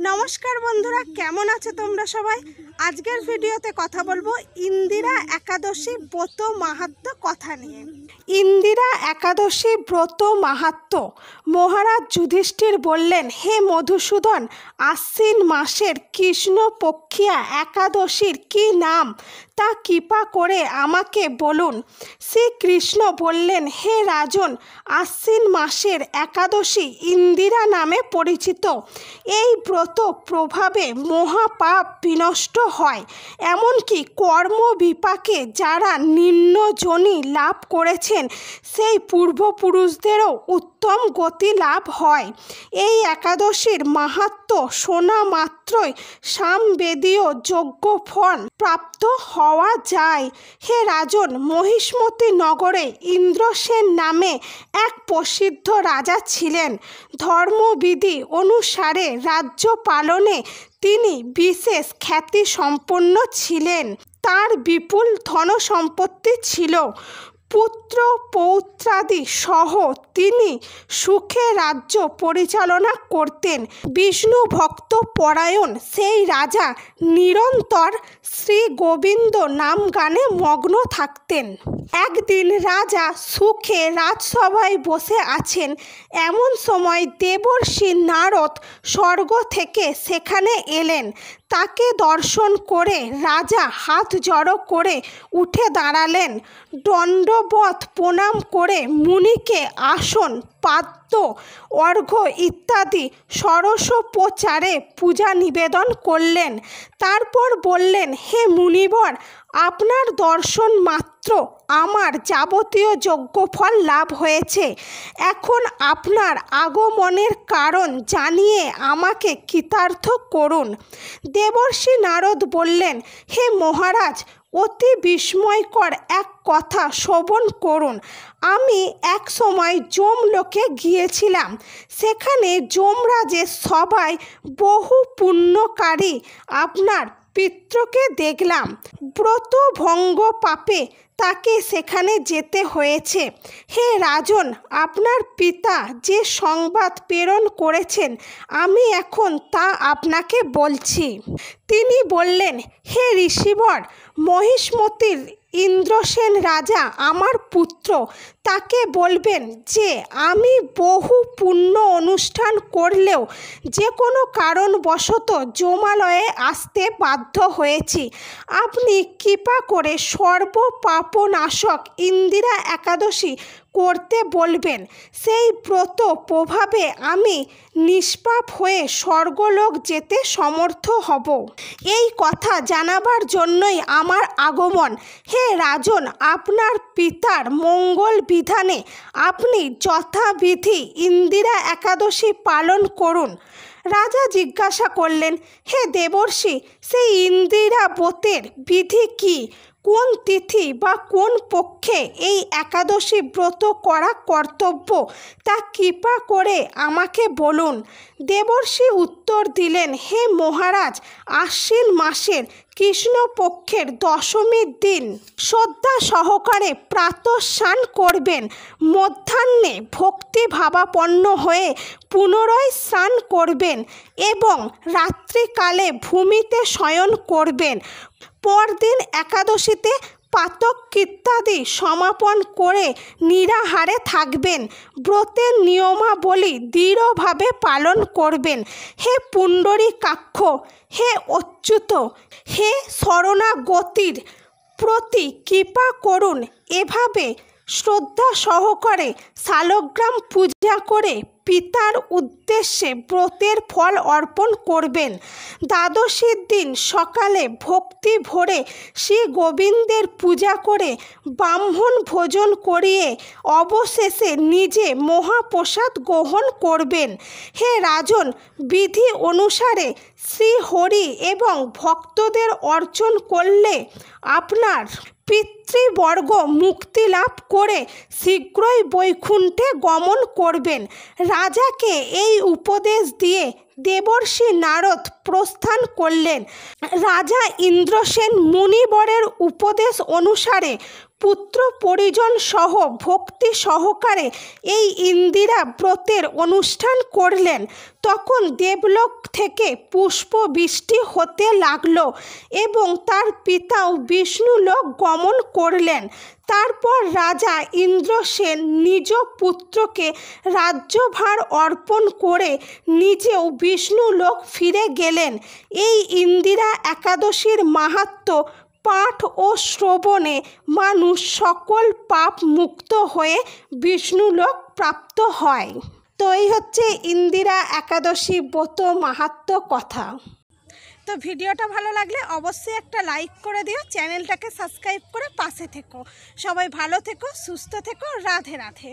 নমস্কার বন্ধুরা, কেমন আছো তোমরা সবাই? আজকের ভিডিওতে কথা বলবো ইন্দিরা একাদশী ব্রত মাহাত্ম্য কথা নিয়ে। ইন্দিরা একাদশী ব্রত মাহাত্ম্য। মহারাজ যুধিষ্ঠির বললেন, হে মধুসূদন, আশ্বিন মাসের কৃষ্ণপক্ষিয়া একাদশীর কি নাম তা কৃপা করে আমাকে বলুন। শ্রীকৃষ্ণ বললেন, হে রাজন, আশ্বিন মাসের একাদশী ইন্দিরা নামে পরিচিত। এই ব্রত প্রভাবে মহাপাপ বিনষ্ট হয়, এমনকি কর্মবিপাকে যারা নিম্নজনী লাভ করেছেন সেই পূর্বপুরুষদেরও উত্তম গতি লাভ হয়। এই একাদশীর মাহাত্ম্য শোনা মাত্রই সামবেদীয় যজ্ঞ ফল প্রাপ্ত হওয়া যায়। হে রাজন, মহিষ্মতি নগরে ইন্দ্রসেন নামে এক প্রসিদ্ধ রাজা ছিলেন। ধর্মবিধি অনুসারে রাজ্য পালনে তিনি বিশেষ খ্যাতি সম্পন্ন ছিলেন। তার বিপুল ধনসম্পত্তি ছিল। পুত্র পৌত্রাদি সহ তিনি সুখে রাজ্য পরিচালনা করতেন। বিষ্ণু ভক্ত পরায়ণ সেই রাজা নিরন্তর শ্রী গোবিন্দ নাম গানে মগ্ন থাকতেন। একদিন রাজা সুখে রাজসভায় বসে আছেন। এমন সময় দেবর্ষি নারদ স্বর্গ থেকে সেখানে এলেন। তাকে দর্শন করে রাজা হাত জড়ো করে উঠে দাঁড়ালেন। দণ্ডবৎ প্রণাম করে মুনিকে আসন, পাদ্য, অর্ঘ্য ইত্যাদি ষোড়শোপচারে পূজা নিবেদন করলেন। তারপর বললেন, হে মুনিবর, আপনার দর্শন মাত্র আমার যাবতীয় যজ্ঞফল লাভ হয়েছে। এখন আপনার আগমনের কারণ জানিয়ে আমাকে কৃতার্থ করুন। দেবর্ষি নারদ বললেন, হে মহারাজ, অতি বিস্ময়কর এক কথা শ্রবণ করুন। আমি এক সময় যমলোকে গিয়েছিলাম। সেখানে যমরাজের সভায় বহু পুণ্যকারী আপনার পিতৃকে দেখলাম। ব্রত ভঙ্গ পাপে তাকে সেখানে যেতে হয়েছে। হে রাজন, আপনার পিতা যে সংবাদ প্রেরণ করেছেন আমি এখন তা আপনাকে বলছি। তিনি বললেন, হে ঋষিবর, মহিষ্মতির ইন্দ্রসেন রাজা আমার পুত্র। তাকে বলবেন যে আমি বহু পুণ্য অনুষ্ঠান করলেও যে কোনো কারণবশত যমালয়ে আসতে বাধ্য হয়েছি। আপনি কৃপা করে সর্বপাপনাশক ইন্দিরা একাদশী করতে বলবেন। সেই ব্রত প্রভাবে আমি নিষ্পাপ হয়ে স্বর্গলোক যেতে সমর্থ হব। এই কথা জানাবার জন্যই আমার আগমন। হে রাজন, আপনার পিতার মঙ্গল বিধানে আপনি যথাবিধি ইন্দিরা একাদশী পালন করুন। রাজা জিজ্ঞাসা করলেন, হে দেবর্ষি, সেই ইন্দিরা ব্রতের বিধি কি? কোন তিথি বা কোন পক্ষে এই একাদশী ব্রত করা কর্তব্য তা কৃপা করে আমাকে বলুন। দেবর্ষি উত্তর দিলেন, হে মহারাজ, আশ্বিন মাসের কৃষ্ণপক্ষের দশমীর দিন শ্রদ্ধা সহকারে প্রাতঃস্নান করবেন। মধ্যাহ্নে ভক্তিভাবাপন্ন হয়ে পুনরায় স্নান করবেন এবং রাত্রিকালে ভূমিতে শয়ন করবেন। পরদিন একাদশীতে পাতক ইত্যাদি সমাপন করে নিরাহারে থাকবেন। ব্রতের নিয়মাবলী দৃঢ়ভাবে পালন করবেন। হে পুণ্ডরীকাক্ষ, হে অচ্যুত, হে শরণাগতির প্রতি কৃপা করুন। এভাবে শ্রদ্ধা সহকারে শালগ্রাম পূজা করে পিতার উদ্দেশ্যে ব্রতের ফল অর্পণ করবেন। দ্বাদশীর দিন সকালে ভক্তি ভরে শ্রী গোবিন্দের পূজা করে ব্রাহ্মণ ভোজন করিয়ে অবশেষে নিজে মহাপ্রসাদ গ্রহণ করবেন। হে রাজন, বিধি অনুসারে শ্রীহরি এবং ভক্তদের অর্চন করলে আপনার পিতৃবর্গ মুক্তি লাভ করে শীঘ্রই বৈকুণ্ঠে গমন করবেন। রাজাকে এই উপদেশ দিয়ে দেবর্ষি নারদ প্রস্থান করলেন। রাজা ইন্দ্রসেন মুনিবরের উপদেশ অনুসারে পুত্র পরিজন সহ ভক্তি সহকারে এই ইন্দিরা ব্রতের অনুষ্ঠান করলেন। তখন দেবলোক থেকে পুষ্প বৃষ্টি হতে লাগলো এবং তার পিতাও বিষ্ণুলোক গমন করলেন। তারপর রাজা ইন্দ্রসেন নিজ পুত্রকে রাজ্যভার অর্পণ করে নিজেও বিষ্ণুলোক ফিরে গেলেন। এই ইন্দিরা একাদশীর মাহাত্ম্য পাঠ ও শ্রবণে মানুষ সকল পাপ মুক্ত হয়ে বিষ্ণুলোক প্রাপ্ত হয়। তো এই হচ্ছে ইন্দিরা একাদশী ব্রত মাহাত্ম্য কথা। তো ভিডিওটা ভালো লাগলে অবশ্যই একটা লাইক করে দিও, চ্যানেলটাকে সাবস্ক্রাইব করে পাশে থেকো। সবাই ভালো থেকো, সুস্থ থেকো। রাধে রাধে।